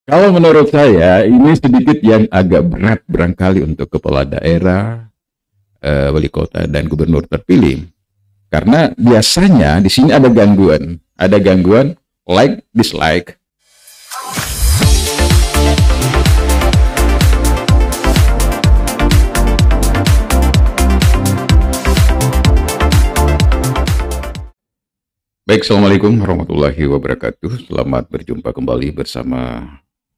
Kalau menurut saya ini sedikit yang agak berat barangkali untuk kepala daerah, wali kota dan gubernur terpilih. Karena biasanya di sini ada gangguan like dislike. Baik, Assalamualaikum warahmatullahi wabarakatuh. Selamat berjumpa kembali bersama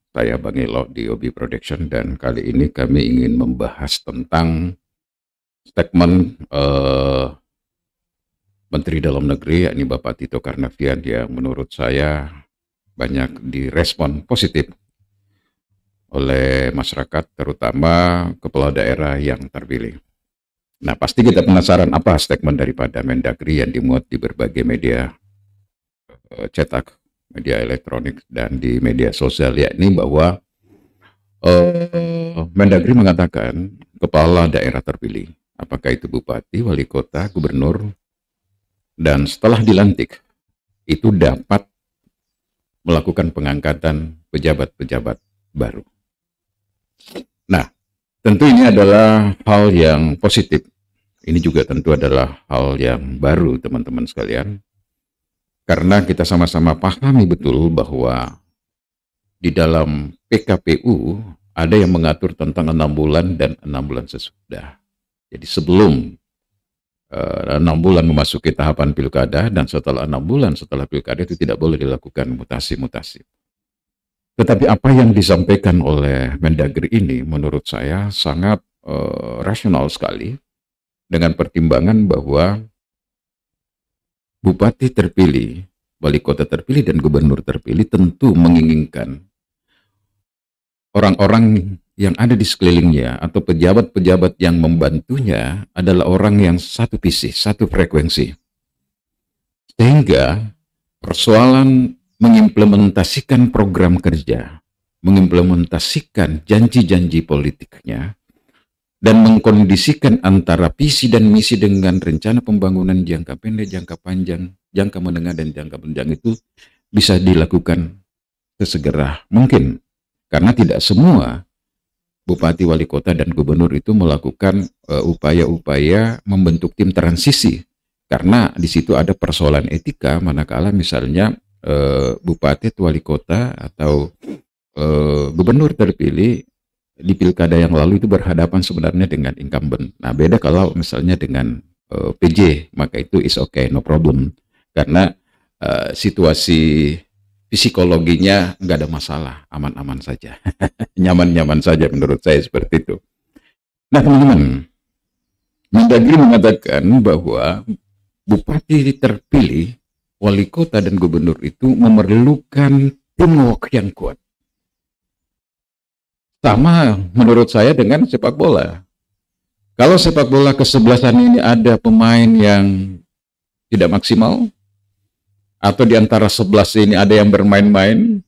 saya Bang Elo di Obi Production, dan kali ini kami ingin membahas tentang statement Menteri Dalam Negeri, yakni Bapak Tito Karnavian, yang menurut saya banyak direspon positif oleh masyarakat, terutama kepala daerah yang terpilih. Nah, pasti kita penasaran apa statement daripada Mendagri yang dimuat di berbagai media cetak, media elektronik, dan di media sosial, yakni bahwa Mendagri mengatakan kepala daerah terpilih, apakah itu bupati, wali kota, gubernur, dan setelah dilantik itu dapat melakukan pengangkatan pejabat-pejabat baru. Nah, tentu ini adalah hal yang positif. Ini juga tentu adalah hal yang baru, teman-teman sekalian. Karena kita sama-sama pahami betul bahwa di dalam PKPU ada yang mengatur tentang 6 bulan dan 6 bulan sesudah. Jadi sebelum 6 bulan memasuki tahapan pilkada, dan setelah 6 bulan setelah pilkada itu tidak boleh dilakukan mutasi-mutasi. Tetapi apa yang disampaikan oleh Mendagri ini menurut saya sangat rasional sekali, dengan pertimbangan bahwa bupati terpilih, wali kota terpilih, dan gubernur terpilih tentu menginginkan orang-orang yang ada di sekelilingnya atau pejabat-pejabat yang membantunya adalah orang yang satu visi, satu frekuensi. Sehingga persoalan mengimplementasikan program kerja, mengimplementasikan janji-janji politiknya, dan mengkondisikan antara visi dan misi dengan rencana pembangunan jangka pendek, jangka panjang, jangka menengah, dan jangka panjang itu bisa dilakukan sesegera mungkin. Karena tidak semua bupati, wali kota, dan gubernur itu melakukan upaya-upaya membentuk tim transisi. Karena di situ ada persoalan etika, manakala misalnya bupati, wali kota, atau gubernur terpilih di pilkada yang lalu itu berhadapan sebenarnya dengan incumbent. Nah, beda kalau misalnya dengan PJ, maka itu is okay, no problem. Karena situasi psikologinya nggak ada masalah, aman-aman saja. Nyaman-nyaman saja menurut saya, seperti itu. Nah, teman-teman, Mendagri mengatakan bahwa bupati terpilih, wali kota, dan gubernur itu memerlukan teamwork yang kuat. Sama menurut saya dengan sepak bola. Kalau sepak bola kesebelasan ini ada pemain yang tidak maksimal, atau di antara 11 ini ada yang bermain-main,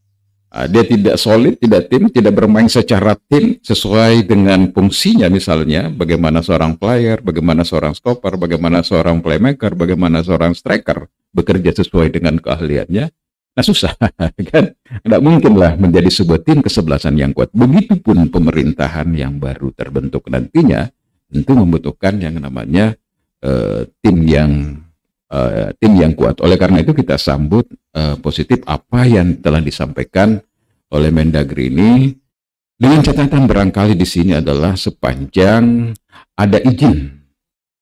dia tidak solid, tidak tim, tidak bermain secara tim sesuai dengan fungsinya, misalnya bagaimana seorang player, bagaimana seorang stopper, bagaimana seorang playmaker, bagaimana seorang striker bekerja sesuai dengan keahliannya. Nah, susah kan? Tidak mungkinlah menjadi sebuah tim kesebelasan yang kuat. Begitupun pemerintahan yang baru terbentuk nantinya tentu membutuhkan yang namanya tim yang kuat. Oleh karena itu kita sambut positif apa yang telah disampaikan oleh Mendagri ini, dengan catatan barangkali di sini adalah sepanjang ada izin.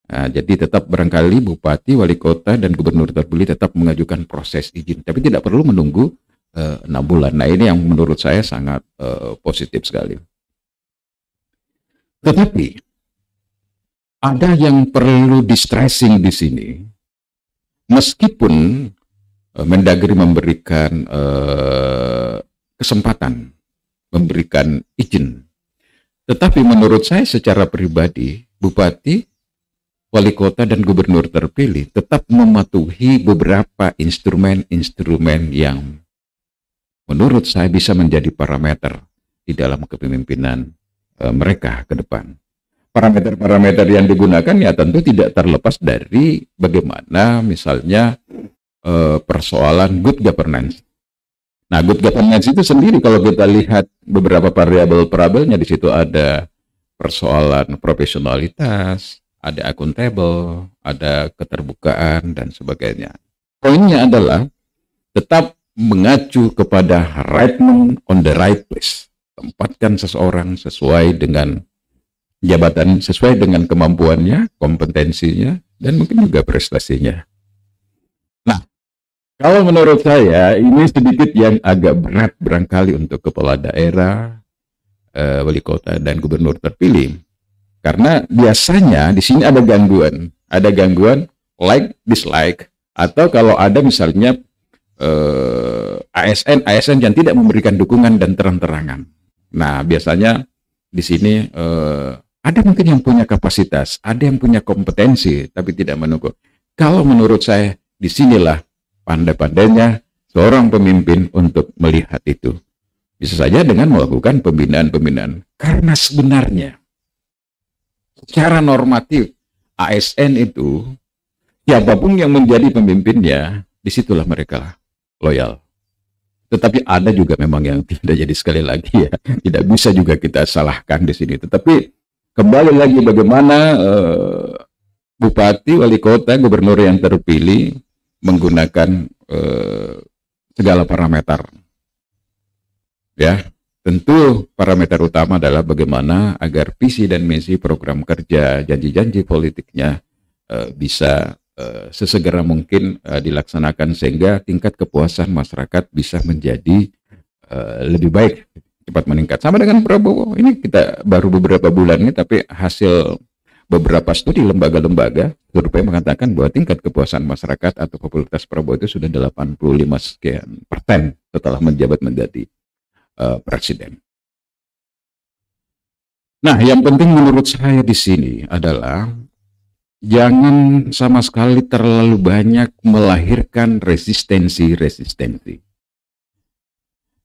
Nah, jadi tetap barangkali bupati, wali kota, dan gubernur terpilih tetap mengajukan proses izin, tapi tidak perlu menunggu 6 bulan. Nah, ini yang menurut saya sangat positif sekali. Tetapi ada yang perlu di-stressing di sini, meskipun Mendagri memberikan kesempatan, memberikan izin, tetapi menurut saya secara pribadi, bupati, wali kota, dan gubernur terpilih tetap mematuhi beberapa instrumen-instrumen yang menurut saya bisa menjadi parameter di dalam kepemimpinan mereka ke depan. Parameter-parameter yang digunakan ya tentu tidak terlepas dari bagaimana misalnya persoalan good governance. Nah, good governance itu sendiri kalau kita lihat beberapa variabel-variabelnya, di situ ada persoalan profesionalitas, ada akuntabel, ada keterbukaan dan sebagainya. Poinnya adalah tetap mengacu kepada right man on the right place. Tempatkan seseorang sesuai dengan jabatan, sesuai dengan kemampuannya, kompetensinya, dan mungkin juga prestasinya. Nah, kalau menurut saya ini sedikit yang agak berat barangkali untuk kepala daerah, wali kota dan gubernur terpilih, karena biasanya di sini ada gangguan like dislike, atau kalau ada misalnya ASN yang tidak memberikan dukungan dan terang-terangan. Nah, biasanya di sini ada mungkin yang punya kapasitas, ada yang punya kompetensi tapi tidak mendukung. Kalau menurut saya disinilah pandai-pandainya seorang pemimpin untuk melihat itu. Bisa saja dengan melakukan pembinaan-pembinaan. Karena sebenarnya secara normatif ASN itu siapapun yang menjadi pemimpinnya, disitulah mereka loyal. Tetapi ada juga memang yang tidak, jadi sekali lagi ya, tidak bisa juga kita salahkan di sini. Tetapi kembali lagi bagaimana bupati, wali kota, gubernur yang terpilih menggunakan segala parameter. Ya, tentu parameter utama adalah bagaimana agar visi dan misi program kerja, janji-janji politiknya bisa sesegera mungkin dilaksanakan sehingga tingkat kepuasan masyarakat bisa menjadi lebih baik, cepat meningkat. Sama dengan Prabowo, ini kita baru beberapa bulan ini, tapi hasil beberapa studi lembaga-lembaga survei mengatakan bahwa tingkat kepuasan masyarakat atau popularitas Prabowo itu sudah 85% setelah menjabat menjadi presiden. Nah, yang penting menurut saya di sini adalah jangan sama sekali terlalu banyak melahirkan resistensi.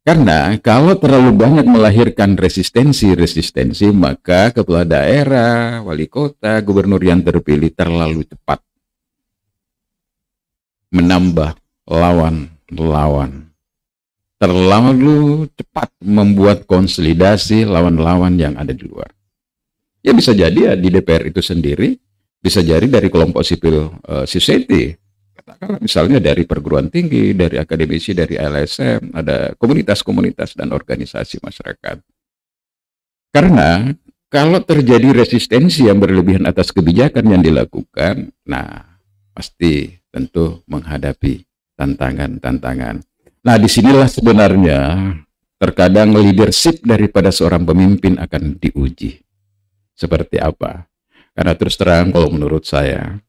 Karena kalau terlalu banyak melahirkan resistensi, maka kepala daerah, wali kota, gubernur yang terpilih terlalu cepat menambah lawan-lawan. Terlalu cepat membuat konsolidasi lawan-lawan yang ada di luar. Ya bisa jadi ya di DPR itu sendiri, bisa jadi dari kelompok sipil society, katakanlah misalnya dari perguruan tinggi, dari akademisi, dari LSM, ada komunitas-komunitas dan organisasi masyarakat. Karena kalau terjadi resistensi yang berlebihan atas kebijakan yang dilakukan, nah pasti tentu menghadapi tantangan-tantangan. Nah, disinilah sebenarnya terkadang leadership daripada seorang pemimpin akan diuji. Seperti apa? Karena terus terang kalau menurut saya,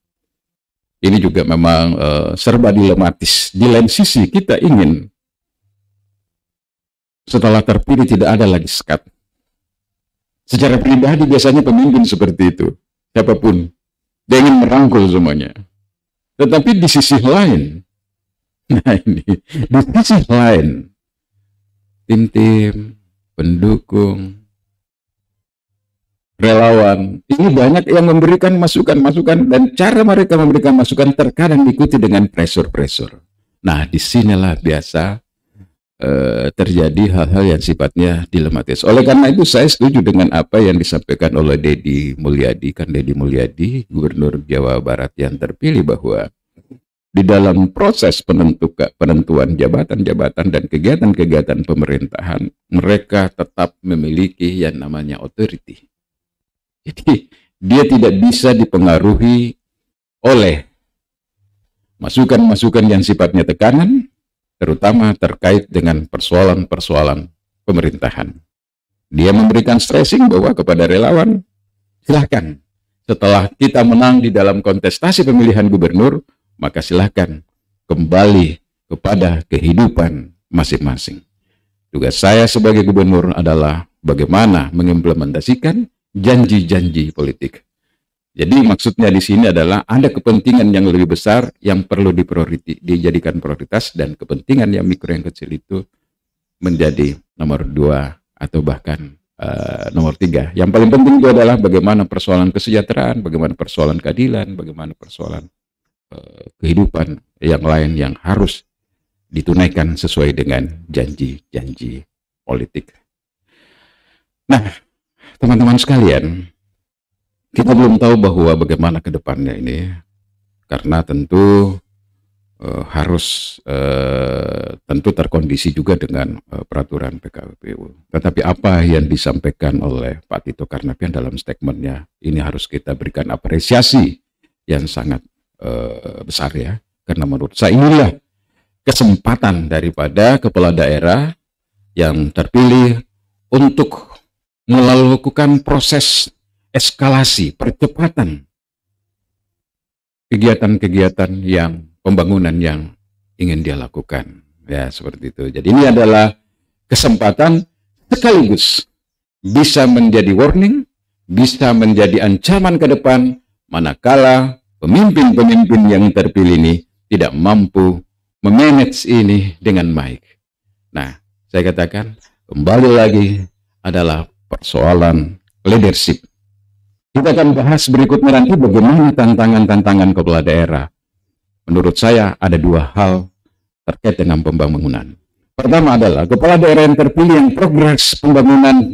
ini juga memang serba dilematis. Di lain sisi kita ingin setelah terpilih tidak ada lagi sekat. Secara pribadi biasanya pemimpin seperti itu. Siapapun, dia ingin merangkul semuanya. Tetapi di sisi lain, nah ini, di sisi lain, tim-tim, pendukung, relawan, ini banyak yang memberikan masukan-masukan, dan cara mereka memberikan masukan terkadang diikuti dengan pressure. Nah, disinilah biasa terjadi hal-hal yang sifatnya dilematis. Oleh karena itu saya setuju dengan apa yang disampaikan oleh Deddy Mulyadi, Gubernur Jawa Barat yang terpilih, bahwa di dalam proses penentuan jabatan-jabatan dan kegiatan-kegiatan pemerintahan, mereka tetap memiliki yang namanya authority. Jadi, dia tidak bisa dipengaruhi oleh masukan-masukan yang sifatnya tekanan, terutama terkait dengan persoalan-persoalan pemerintahan. Dia memberikan stressing bahwa kepada relawan, silahkan, setelah kita menang di dalam kontestasi pemilihan gubernur, maka silahkan kembali kepada kehidupan masing-masing. Tugas saya sebagai gubernur adalah bagaimana mengimplementasikan janji-janji politik. Jadi maksudnya di sini adalah ada kepentingan yang lebih besar yang perlu dijadikan prioritas, dan kepentingan yang mikro yang kecil itu menjadi nomor 2 atau bahkan nomor 3. Yang paling penting itu adalah bagaimana persoalan kesejahteraan, bagaimana persoalan keadilan, bagaimana persoalan kehidupan yang lain yang harus ditunaikan sesuai dengan janji-janji politik. Nah, teman-teman sekalian, kita belum tahu bahwa bagaimana ke depannya ini, karena tentu harus tentu terkondisi juga dengan peraturan PKPU. Tetapi apa yang disampaikan oleh Pak Tito Karnavian dalam statementnya, ini harus kita berikan apresiasi yang sangat besar ya, karena menurut saya inilah kesempatan daripada kepala daerah yang terpilih untuk melakukan proses eskalasi, percepatan kegiatan-kegiatan yang pembangunan yang ingin dia lakukan. Ya, seperti itu. Jadi ini adalah kesempatan sekaligus bisa menjadi warning, bisa menjadi ancaman ke depan manakala pemimpin-pemimpin yang terpilih ini tidak mampu memanage ini dengan baik. Nah, saya katakan kembali lagi adalah persoalan leadership. Kita akan bahas berikutnya nanti bagaimana tantangan-tantangan kepala daerah. Menurut saya ada dua hal terkait dengan pembangunan. Pertama adalah kepala daerah yang terpilih yang progres pembangunan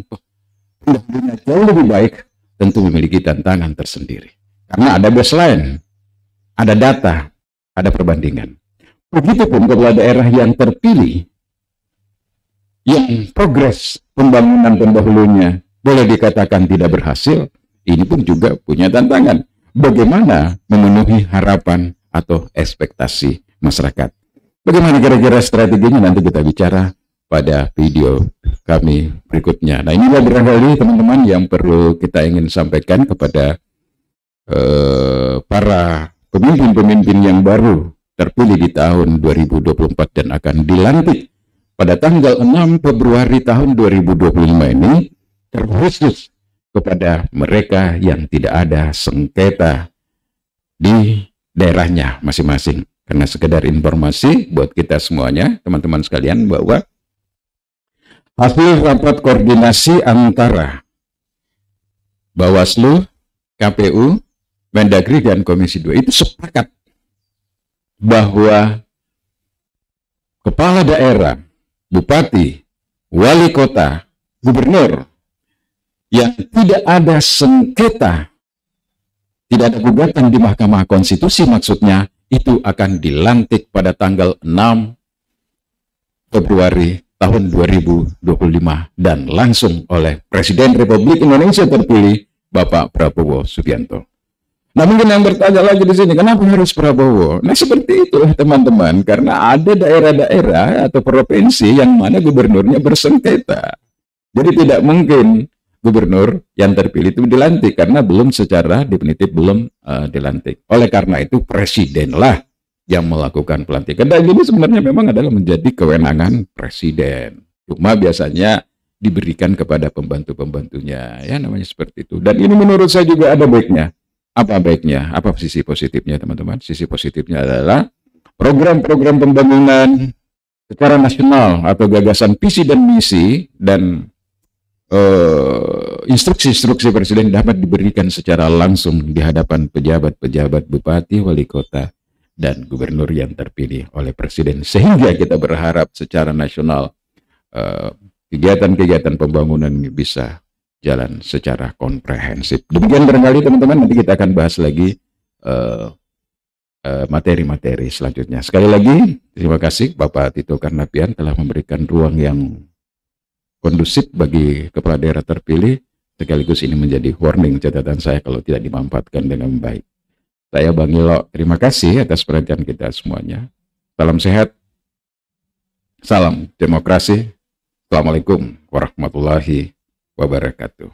jauh lebih baik tentu memiliki tantangan tersendiri. Karena ada baseline, ada data, ada perbandingan. Begitupun kepala daerah yang terpilih yang progres pembangunan pendahulunya boleh dikatakan tidak berhasil, ini pun juga punya tantangan. Bagaimana memenuhi harapan atau ekspektasi masyarakat. Bagaimana kira-kira strateginya nanti kita bicara pada video kami berikutnya. Nah, inilah barangkali teman-teman yang perlu kita ingin sampaikan kepada para pemimpin-pemimpin yang baru terpilih di tahun 2024 dan akan dilantik pada tanggal 6 Februari tahun 2025 ini, terkhusus kepada mereka yang tidak ada sengketa di daerahnya masing-masing. Karena sekedar informasi buat kita semuanya, teman-teman sekalian, bahwa hasil rapat koordinasi antara Bawaslu, KPU, Mendagri, dan Komisi 2 itu sepakat bahwa kepala daerah, bupati, wali kota, gubernur yang tidak ada sengketa, tidak ada gugatan di Mahkamah Konstitusi maksudnya, itu akan dilantik pada tanggal 6 Februari tahun 2025 dan langsung oleh Presiden Republik Indonesia terpilih Bapak Prabowo Subianto. Nah, mungkin yang bertanya lagi di sini, kenapa harus Prabowo? Nah, seperti itulah teman-teman, karena ada daerah-daerah atau provinsi yang mana gubernurnya bersengketa. Jadi tidak mungkin gubernur yang terpilih itu dilantik karena belum secara definitif belum dilantik. Oleh karena itu presidenlah yang melakukan pelantikan. Dan ini sebenarnya memang adalah menjadi kewenangan presiden. Cuma biasanya diberikan kepada pembantu-pembantunya, ya namanya seperti itu. Dan ini menurut saya juga ada baiknya. Apa baiknya? Apa sisi positifnya teman-teman? Sisi positifnya adalah program-program pembangunan secara nasional atau gagasan visi dan misi dan instruksi-instruksi presiden dapat diberikan secara langsung di hadapan pejabat-pejabat bupati, wali kota, dan gubernur yang terpilih oleh presiden. Sehingga kita berharap secara nasional kegiatan-kegiatan pembangunan bisa jalan secara komprehensif. Demikian barangkali teman-teman, nanti kita akan bahas lagi materi-materi selanjutnya. Sekali lagi, terima kasih Bapak Tito Karnavian telah memberikan ruang yang kondusif bagi kepala daerah terpilih, sekaligus ini menjadi warning catatan saya kalau tidak dimanfaatkan dengan baik. Saya Bang Ilo, terima kasih atas perhatian kita semuanya. Salam sehat, salam demokrasi. Assalamualaikum warahmatullahi wabarakatuh.